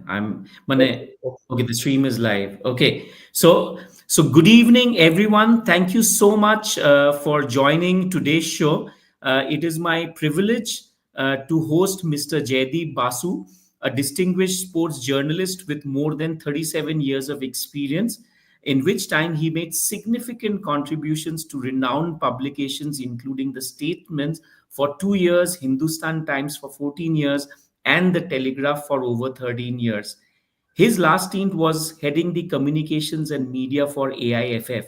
Mane, Okay. okay, the stream is live. Okay. So good evening, everyone. Thank you so much for joining today's show. It is my privilege to host Mr. Jaydeep Basu, a distinguished sports journalist with more than 37 years of experience, in which time he made significant contributions to renowned publications, including The Statements for 2 years, Hindustan Times for 14 years, and The Telegraph for over 13 years. His last stint was heading the communications and media for AIFF.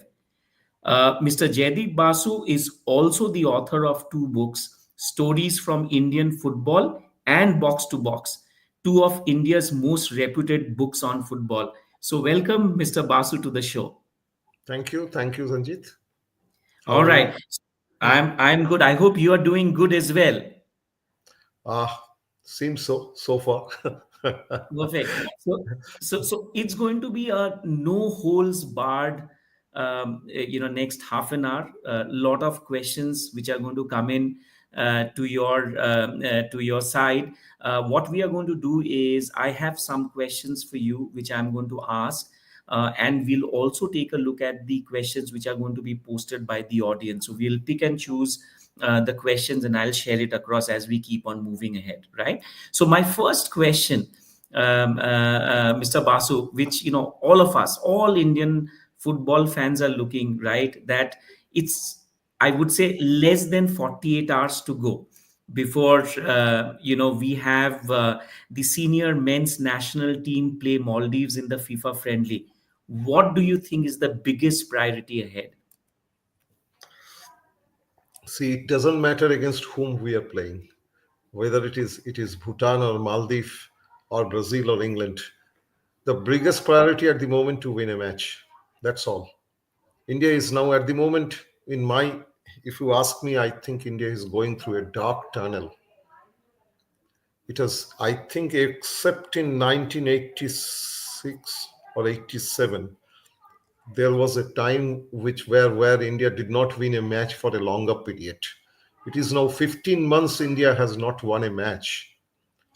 Mr. Jaydeep Basu is also the author of two books, Stories from Indian Football and Box to Box, two of India's most reputed books on football. So, welcome, Mr. Basu, to the show. Thank you, Sanjit. How All are you? right. I'm good. I hope you are doing good as well. Ah, seems so far. Perfect. So it's going to be a no holes barred, next half an hour. A lot of questions which are going to come in to your side. What we are going to do is I have some questions for you which I'm going to ask. And we'll also take a look at the questions which are going to be posted by the audience. So we'll pick and choose the questions and I'll share it across as we keep on moving ahead, right? So my first question, Mr. Basu, which all of us, all Indian football fans are looking, right? That it's, I would say, less than 48 hours to go before we have the senior men's national team play Maldives in the FIFA friendly. What do you think is the biggest priority ahead? See, it doesn't matter against whom we are playing, whether it is Bhutan or Maldives or Brazil or England. The biggest priority at the moment to win a match. That's all. India is now at the moment in my. If you ask me, I think India is going through a dark tunnel. It has, I think, except in 1986 or 87, there was a time where India did not win a match for a longer period. It is now 15 months India has not won a match.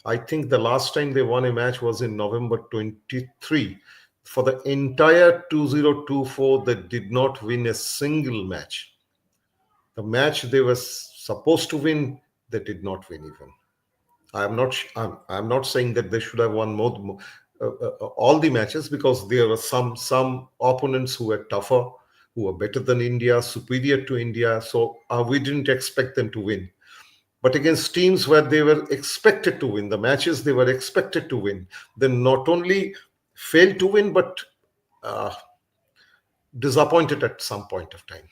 I think the last time they won a match was in November 23. For the entire 2024, they did not win a single match. The match they were supposed to win, they did not win even. I'm not saying that they should have won all the matches, because there were some opponents who were tougher, who were better than India, superior to India. So we didn't expect them to win. But against teams where they were expected to win, the matches they were expected to win, they not only failed to win, but uh, disappointed at some point of time.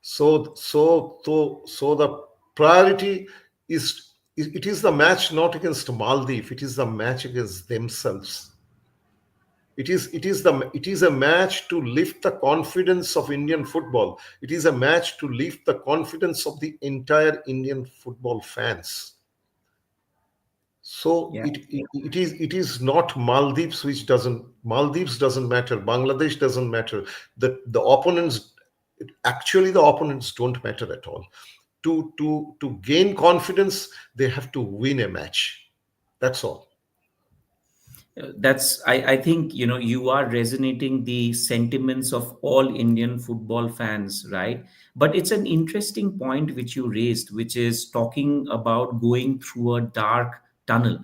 So the priority is, it is the match not against Maldives, it is the match against themselves. It is a match to lift the confidence of Indian football. It is a match to lift the confidence of the entire Indian football fans. So Yeah. it is not Maldives doesn't matter, Bangladesh doesn't matter. The opponents, actually the opponents don't matter at all. To gain confidence, they have to win a match. That's all. That's I think you are resonating the sentiments of all Indian football fans, right? But it's an interesting point which you raised, which is talking about going through a dark tunnel.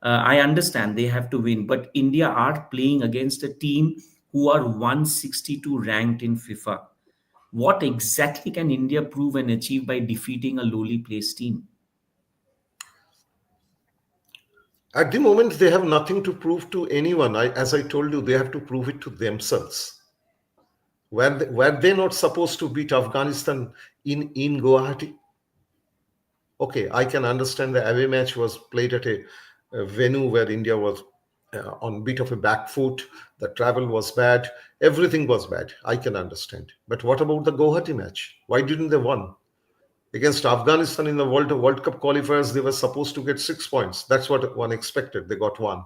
I understand they have to win, but India are playing against a team who are 162 ranked in FIFA. What exactly can India prove and achieve by defeating a lowly placed team? At the moment, they have nothing to prove to anyone. As I told you, they have to prove it to themselves. Were they not supposed to beat Afghanistan in Guwahati? Okay, I can understand the away match was played at a venue where India was on bit of a back foot. The travel was bad. Everything was bad. I can understand. But what about the Guwahati match? Why didn't they won? Against Afghanistan in the World Cup qualifiers, they were supposed to get 6 points. That's what one expected. They got one.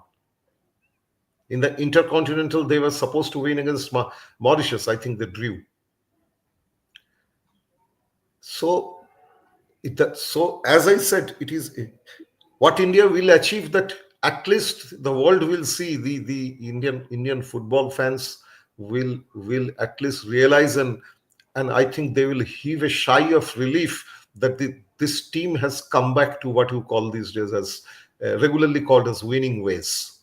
In the Intercontinental, they were supposed to win against Mauritius. I think they drew. So, so as I said, it is what India will achieve. That at least the world will see, the Indian football fans will at least realize, and I think they will heave a sigh of relief that this team has come back to what you call these days as regularly called as winning ways.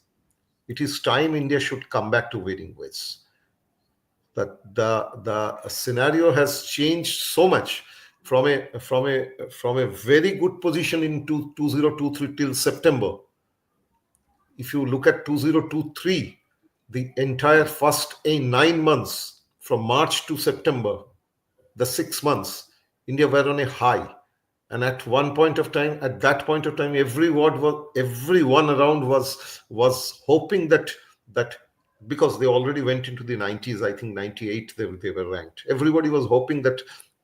It is time India should come back to winning ways. That the scenario has changed so much from a very good position in 2023 till September. If you look at 2023, the entire first 9 months from March to September, the 6 months, India were on a high. And at one point of time, at that point of time, everyone around was hoping that because they already went into the 90s, I think 98 they were ranked. Everybody was hoping that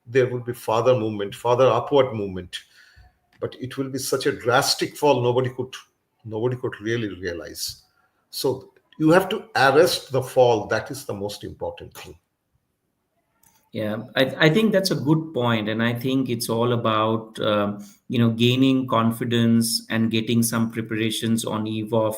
there would be further upward movement. But it will be such a drastic fall, nobody could really realize. So you have to arrest the fall. That is the most important thing. Yeah, I think that's a good point, and I think it's all about gaining confidence and getting some preparations on eve of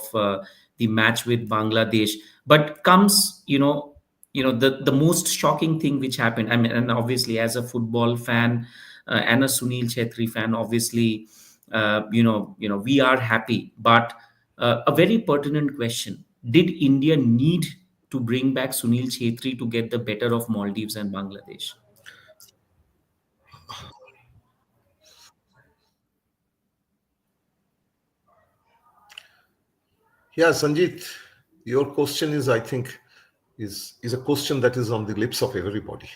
the match with Bangladesh. But comes the most shocking thing which happened. I mean, and obviously as a football fan and a Sunil Chhetri fan, obviously we are happy. But a very pertinent question: did India need to bring back Sunil Chhetri to get the better of Maldives and Bangladesh? Yeah, Sanjeet, your question is, I think, is a question that is on the lips of everybody.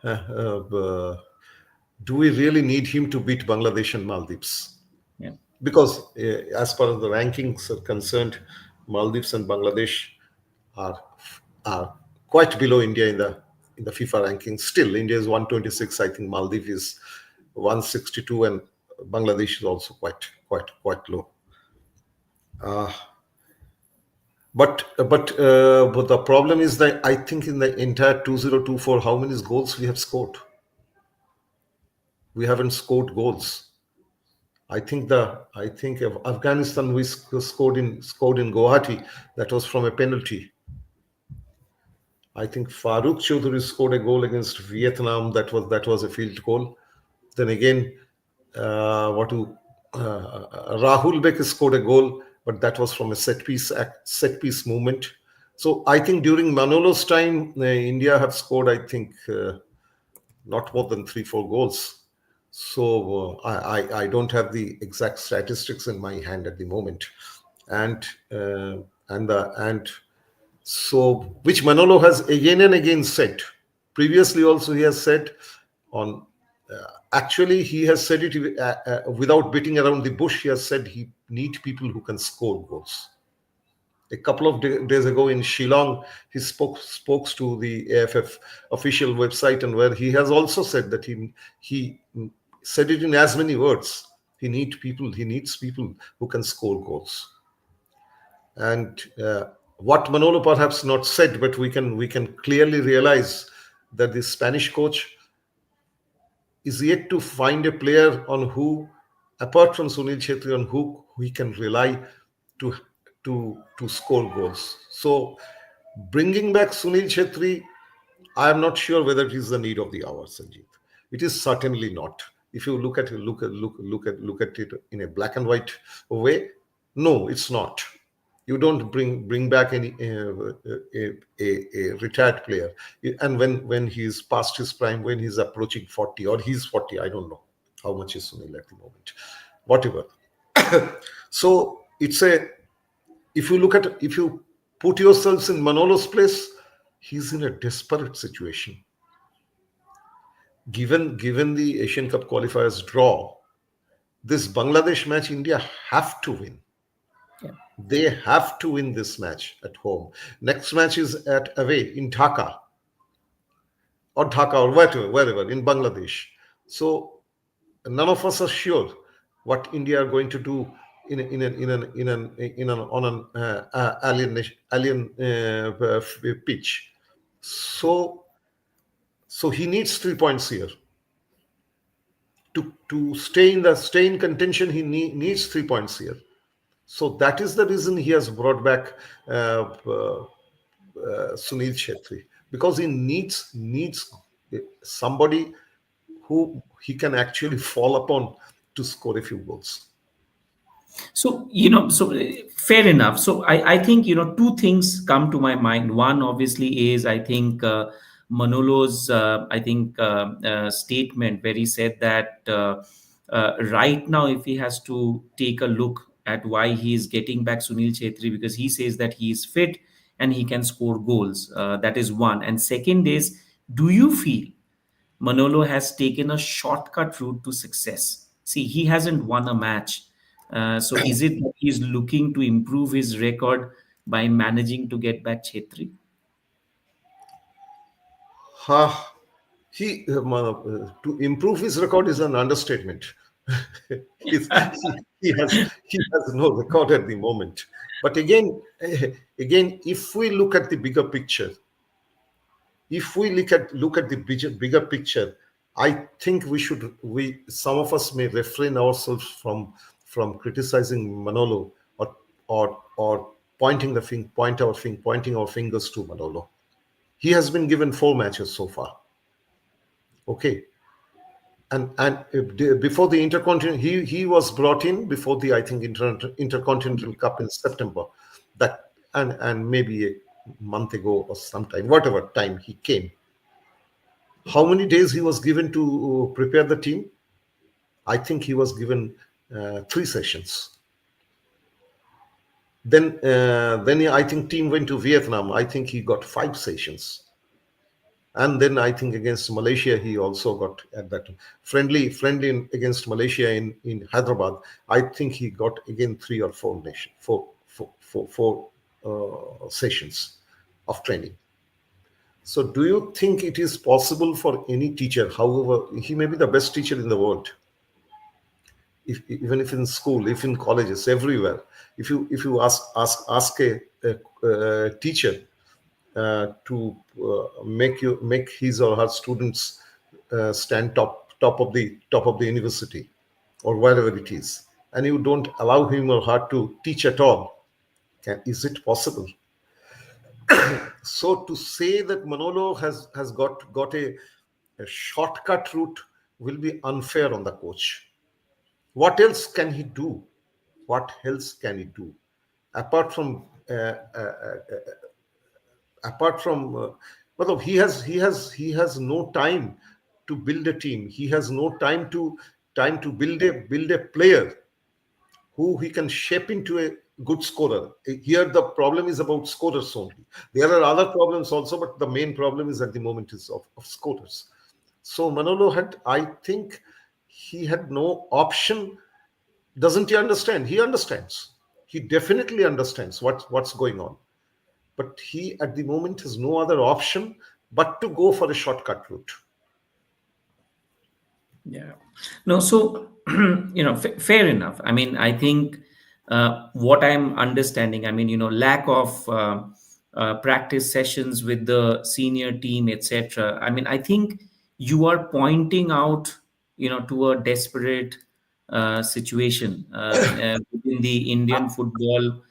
Uh, do we really need him to beat Bangladesh and Maldives? Yeah. Because as far as the rankings are concerned, Maldives and Bangladesh are are quite below India in the FIFA rankings. Still, India is 126. I think Maldives is 162, and Bangladesh is also quite low. Uh, but the problem is that I think in the entire 2024, how many goals we have scored? We haven't scored goals. I think of Afghanistan we scored in Guwahati. That was from a penalty. I think Farooq Chaudhary scored a goal against Vietnam. That was a field goal. Then again, Rahul Beck scored a goal, but that was from a set piece movement. So I think during Manolo's time, India have scored, I think, not more than 3-4 goals. So I don't have the exact statistics in my hand at the moment, and uh, and so which Manolo has again and again said. Previously, also he has said on. Actually, he has said it without beating around the bush. He has said he need people who can score goals. A couple of days ago in Shillong, he spoke to the AFF official website, and where he has also said that he said it in as many words. He needs people who can score goals. And what Manolo perhaps not said, but we can clearly realize that the Spanish coach is yet to find a player on who, apart from Sunil Chhetri, on who he can rely to to score goals. So bringing back Sunil Chhetri, I am not sure whether it is the need of the hour, Sanjeev. It is certainly not. If you look at it in a black and white way, no, it's not. You don't bring back any a retired player, and when he's past his prime, when he's approaching 40 or he's 40, I don't know how much is Sunil at the moment, whatever. So it's a if you put yourselves in Manolo's place, he's in a desperate situation. Given the Asian Cup qualifiers draw, this Bangladesh match, India have to win. Yeah. They have to win this match at home. Next match is at away in Dhaka or wherever in Bangladesh. So none of us are sure what India are going to do on an alien pitch. So he needs 3 points here to stay in contention. He needs 3 points here. So that is the reason he has brought back Sunil Chhetri, because he needs somebody who he can actually fall upon to score a few goals. So, fair enough. So, I think, two things come to my mind. One, obviously, is I think Manolo's, statement where he said that right now, if he has to take a look at why he is getting back Sunil Chhetri, because he says that he is fit and he can score goals. That is one. And second is, do you feel Manolo has taken a shortcut route to success? See, he hasn't won a match. So is it that he's looking to improve his record by managing to get back Chetri? Ha, to improve his record is an understatement. He has no record at the moment. But again, if we look at the bigger picture, if we look at the bigger picture, I think we some of us may refrain ourselves from criticizing Manolo, or pointing our fingers to Manolo. He has been given 4 matches so far. Okay, and before the intercontinental, he was brought in before the, I think, intercontinental cup in September. That and maybe a month ago or sometime, whatever time he came. How many days he was given to prepare the team? I think he was given 3 sessions. Then I think team went to Vietnam. I think he got 5 sessions. And then I think against Malaysia, he also got at that friendly against Malaysia in Hyderabad. I think he got again 3 or 4 sessions of training. So do you think it is possible for any teacher, however, he may be the best teacher in the world, even if in school, if in colleges, everywhere, if you ask a teacher to make his or her students stand top of the university or wherever it is, and you don't allow him or her to teach at all, is it possible? So to say that Manolo has got a shortcut route will be unfair on the coach. What else can he do? What else can he do apart from well, he has no time to build a team. He has no time to build a player who he can shape into a good scorer. Here, the problem is about scorers only. There are other problems also, but the main problem is at the moment is of scorers. So Manolo I think he had no option. Doesn't he understand? He understands. He definitely understands what's going on. But he, at the moment, has no other option but to go for a shortcut route. Yeah. No, so, fair enough. I mean, I think what I'm understanding, I mean, lack of practice sessions with the senior team, etc. I mean, I think you are pointing out, to a desperate situation within the Indian football.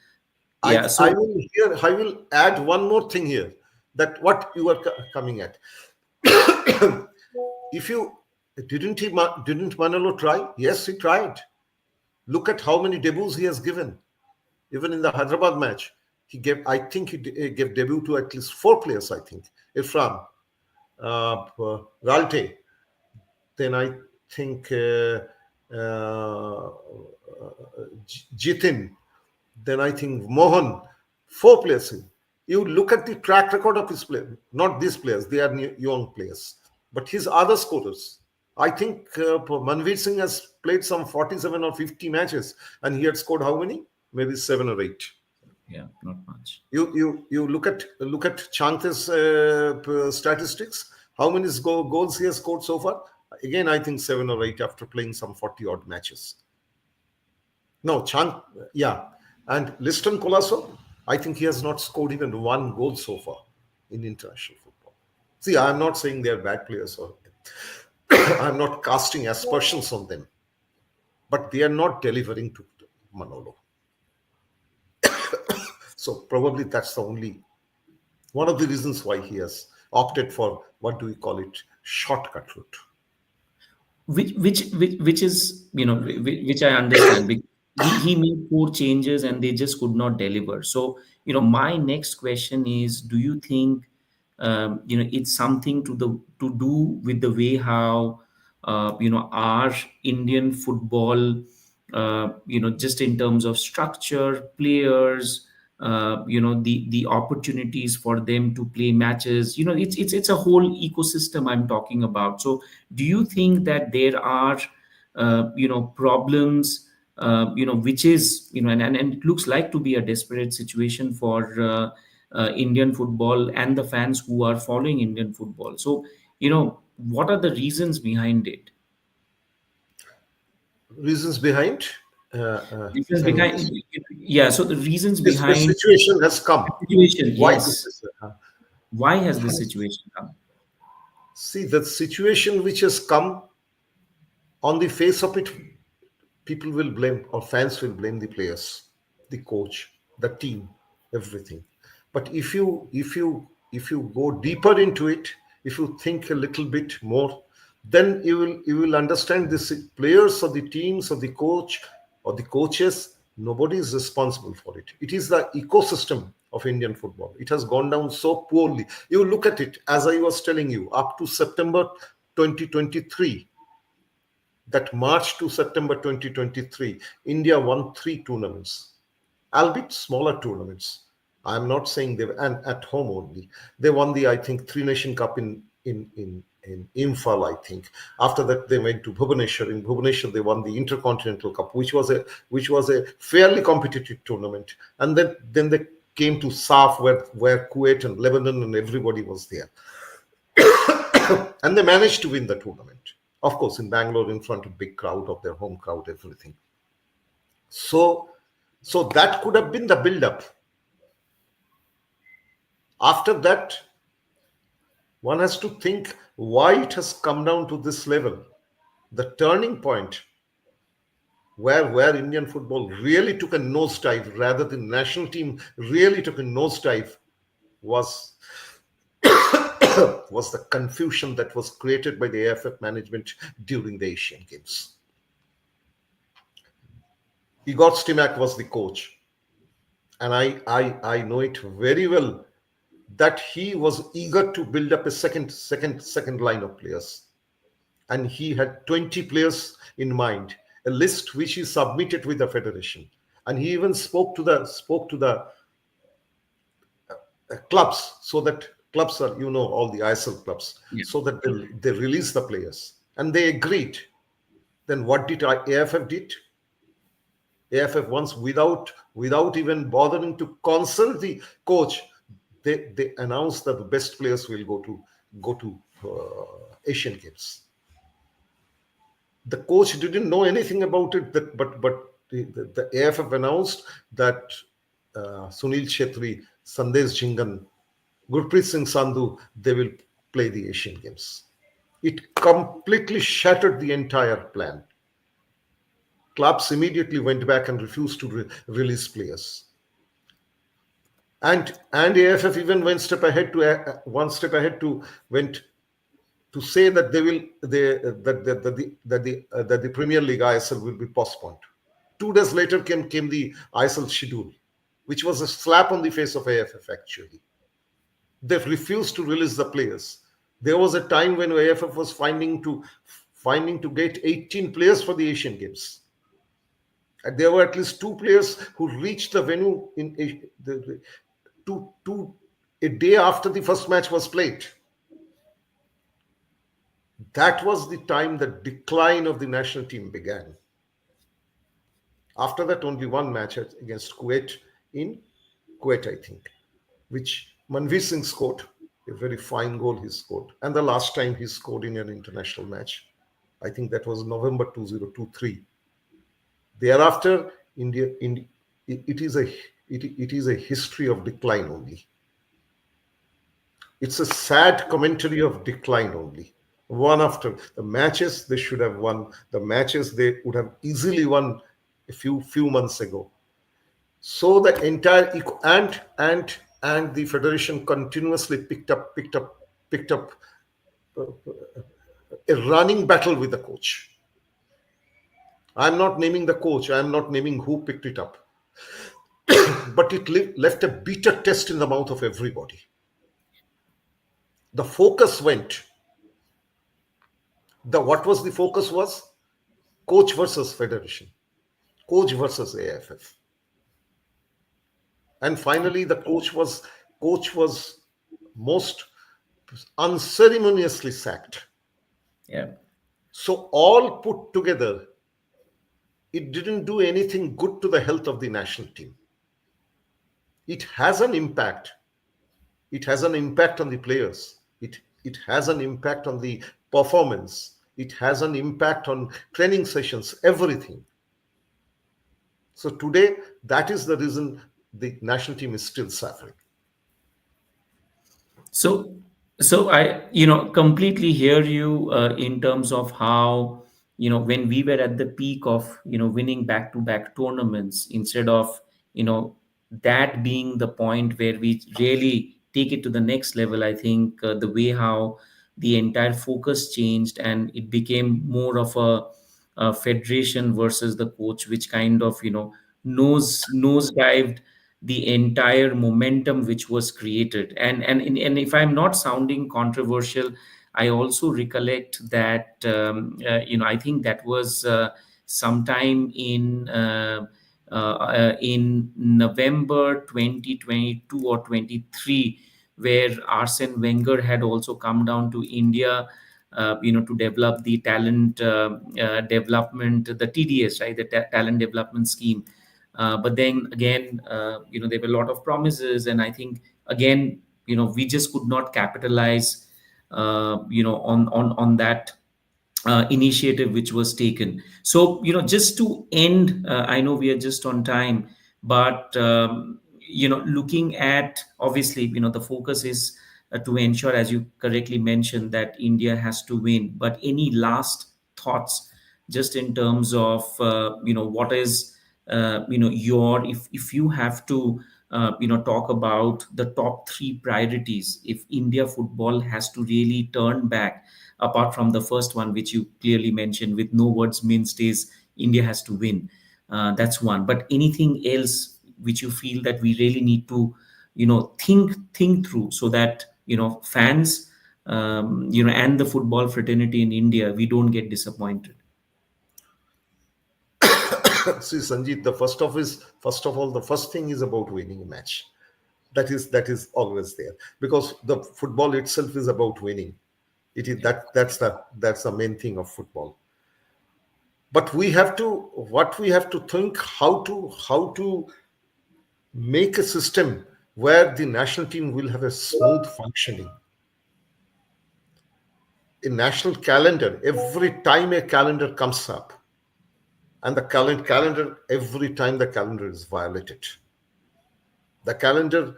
I, Yeah. I So, will here. I will add one more thing here. That what you are coming at. If you didn't Manolo try? Yes, he tried. Look at how many debuts he has given. Even in the Hyderabad match, I think he gave debut to at least 4 players. I think Irfan, Ralte, then I think Jitin, then I think Mohan, 4 players. You look at the track record of his players, not these players, they are young players, but his other scorers. I think Manveer Singh has played some 47 or 50 matches, and he had scored how many? Maybe 7 or 8. yeah, not much. You look at Chante's statistics. How many goals he has scored so far? Again, I think 7 or 8 after playing some 40 odd matches. No, Chant, yeah. And Liston Colasso, I think he has not scored even 1 goal so far in international football. See, I'm not saying they're bad players, or I'm not casting aspersions on them, but they are not delivering to Manolo. So probably that's the only one of the reasons why he has opted for, what do we call it, shortcut route. Which is, which I understand, because he made four changes and they just could not deliver. So, my next question is, do you think it's something to do with the way how our Indian football, just in terms of structure, players, the opportunities for them to play matches, it's a whole ecosystem I'm talking about. So do you think that there are problems, which is, and it looks like to be a desperate situation for Indian football and the fans who are following Indian football? So what are the reasons behind it? Reasons behind, Reasons I mean, behind, yeah, so the reasons this behind situation has come. the situation, Why this yes. is? Why has this situation come? See, the situation which has come, on the face of it, people will blame, or fans will blame the players, the coach, the team, everything. But if you go deeper into it, if you think a little bit more, then you will understand this: players or the teams or the coach or the coaches, nobody is responsible for it. It is the ecosystem of Indian football. It has gone down so poorly. You look at it, as I was telling you, up to September 2023, that March to September 2023, India won three tournaments, albeit smaller tournaments. I'm not saying they were, and at home only. They won the, I think, Three Nation Cup in Imphal, I think. After that, they went to Bhubaneswar. In Bhubaneswar, they won the Intercontinental Cup, which was a fairly competitive tournament. And then they came to SAF, where Kuwait and Lebanon and everybody was there, and they managed to win the tournament. Of course, in Bangalore, in front of big crowd, of their home crowd, everything. So, so that could have been the build-up. After that, one has to think why it has come down to this level. The turning point where Indian football really took a nosedive, rather the national team really took a nosedive, was was the confusion that was created by the AFF management during the Asian Games. Igor Stimac was the coach, and I know it very well that he was eager to build up a second line of players, and he had 20 players in mind, a list which he submitted with the federation, and he even spoke to the clubs, so that clubs are, all the ISL clubs, Yeah. so that they release the players, and they agreed. Then what did AFF did? AFF once, without even bothering to consult the coach, they announced that the best players will go to Asian Games. The coach didn't know anything about it, but the AFF announced that Sunil Chhetri, Sandesh Jhingan, Gurpreet Singh Sandhu, they will play the Asian Games. It completely shattered the entire plan. Clubs immediately went back and refused to release players. And AFF even one step ahead to went to say that the Premier League ISL will be postponed. 2 days later came the ISL schedule, which was a slap on the face of AFF. Actually, they refused to release the players. There was a time when AFF was finding to get 18 players for the Asian Games. And there were at least two players who reached the venue in a day after the first match was played. That was the time the decline of the national team began. After that, only one match against Kuwait, in Kuwait, I think, which Manveer Singh scored, a very fine goal he scored. And the last time he scored in an international match, I think that was November 2023. Thereafter, it is a history of decline only. It's a sad commentary of decline only. One after the matches they should have won, the matches they would have easily won a few months ago. So the entire and the federation continuously picked up a running battle with the coach. I'm not naming the coach, I'm not naming who picked it up, but it left a bitter taste in the mouth of everybody. The focus went, the what was the focus was coach versus federation, coach versus AFF. And finally the coach was most unceremoniously sacked. Yeah. So all put together, it didn't do anything good to the health of the national team. It has an impact. It has an impact on the players. It has an impact on the performance. It has an impact on training sessions, everything. So today, that is the reason the national team is still suffering. So, so I, completely hear you in terms of how, when we were at the peak of, winning back-to-back tournaments, instead of, that being the point where we really take it to the next level, I think the way how the entire focus changed and it became more of a federation versus the coach, which kind of, nosedived the entire momentum which was created. And if I'm not sounding controversial, I also recollect that I think that was sometime in November 2022 or 23, where Arsene Wenger had also come down to India, to develop the talent development, the TDS, right, the talent development scheme. But then again, there were a lot of promises, and I think again, we just could not capitalize, on that initiative which was taken. So, just to end, I know we are just on time, but looking at, obviously, the focus is to ensure, as you correctly mentioned, that India has to win. But any last thoughts, just in terms of what is your, if you have to talk about the top three priorities if India football has to really turn back, apart from the first one which you clearly mentioned, with no words minced, is India has to win. That's one. But anything else which you feel that we really need to think through, so that fans, and the football fraternity in India, we don't get disappointed. See, Sanjeet, first of all, the first thing is about winning a match. That is always there, because the football itself is about winning. It is that's the main thing of football. But we have to think how to make a system where the national team will have a smooth functioning. A national calendar, every time a calendar comes up, and the calendar, every time the calendar is violated, the calendar,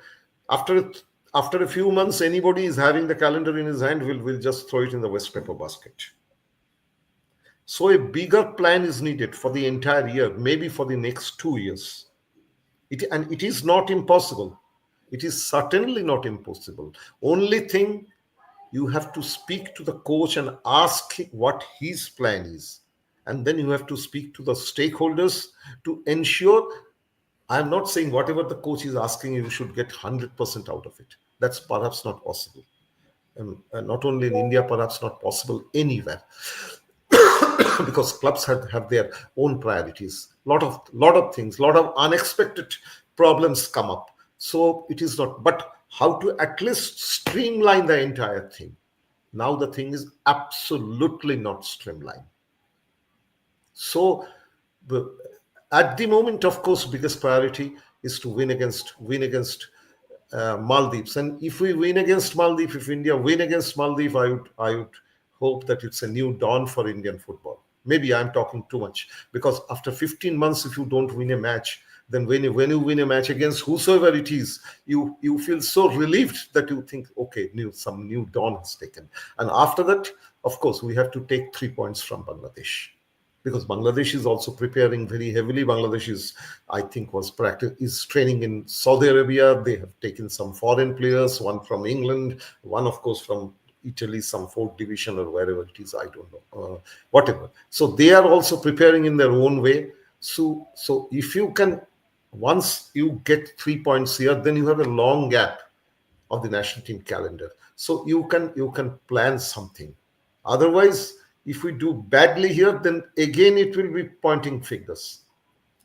after after a few months, anybody is having the calendar in his hand will just throw it in the waste paper basket. So a bigger plan is needed for the entire year, maybe for the next 2 years. And it is not impossible. It is certainly not impossible. Only thing, you have to speak to the coach and ask what his plan is. And then you have to speak to the stakeholders to ensure. I'm not saying whatever the coach is asking, you should get 100% out of it. That's perhaps not possible. Not only in India, perhaps not possible anywhere. Because clubs have their own priorities. Lot of things, lot of unexpected problems come up. So it is not, but how to at least streamline the entire thing. Now the thing is absolutely not streamlined. So the, at the moment, of course, biggest priority is to win against Maldives. And if we win against Maldives, if India win against Maldives, I would hope that it's a new dawn for Indian football. Maybe I'm talking too much, because after 15 months, if you don't win a match, then when you win a match against whosoever it is, you feel so relieved that you think, okay, some new dawn has taken. And after that, of course, we have to take 3 points from Bangladesh. because Bangladesh is also preparing very heavily. Bangladesh is, I think, is training in Saudi Arabia. They have taken some foreign players, one from England, one of course from Italy, some fourth division or wherever it is, I don't know, whatever. So they are also preparing in their own way. So if you can, once you get 3 points here, then you have a long gap of the national team calendar. So you can plan something. Otherwise, if we do badly here, then again it will be pointing fingers.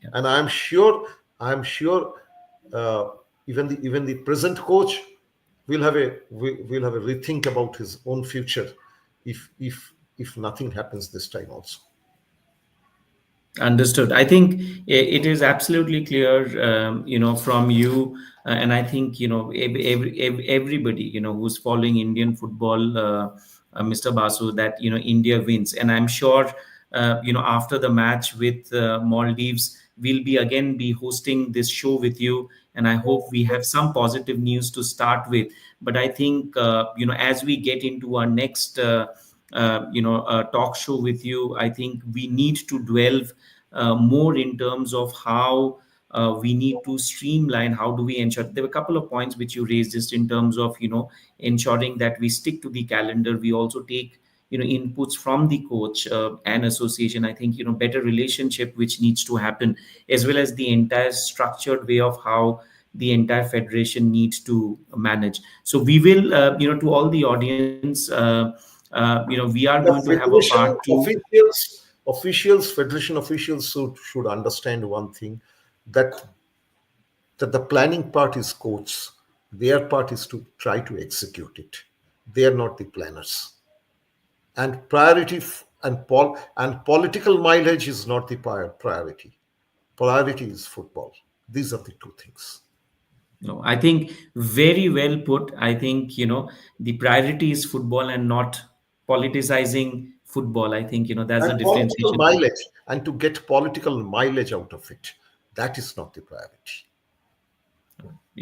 Yeah. And I'm sure, uh, even the present coach will have a rethink about his own future if nothing happens this time also. Understood. I think it is absolutely clear, from you, and I think everybody who's following Indian football, Mr. Basu, that India wins, and I'm sure after the match with Maldives, we'll be hosting this show with you, and I hope we have some positive news to start with. But I think as we get into our next talk show with you, I think we need to delve more in terms of how we need to streamline. How do we ensure? There were a couple of points which you raised, just in terms of ensuring that we stick to the calendar. We also take inputs from the coach and association. I think better relationship which needs to happen, as well as the entire structured way of how the entire federation needs to manage. So we will, to all the audience, we are going The to have a part federation two. federation officials should understand one thing, that the planning part is coach. Their part is to try to execute it. They are not the planners. And and political mileage is not the priority. Priority is football. These are the two things. No, I think very well put. I think, the priority is football and not politicizing football. I think, that's the And political differentiation. mileage, and to get political mileage out of it, that is not the priority.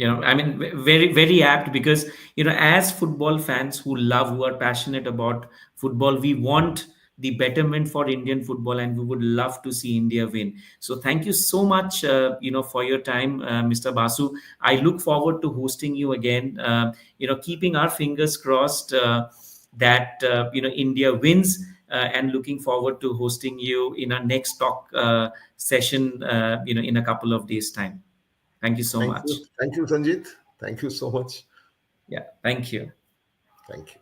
I mean, very, very apt, because, as football fans who are passionate about football, we want the betterment for Indian football, and we would love to see India win. So thank you so much, for your time, Mr. Basu. I look forward to hosting you again, keeping our fingers crossed that, India wins, and looking forward to hosting you in our next talk session, in a couple of days' time. Thank you so Thank much. you. Thank you, Sanjit. Thank you so much. Yeah, thank you. Thank you.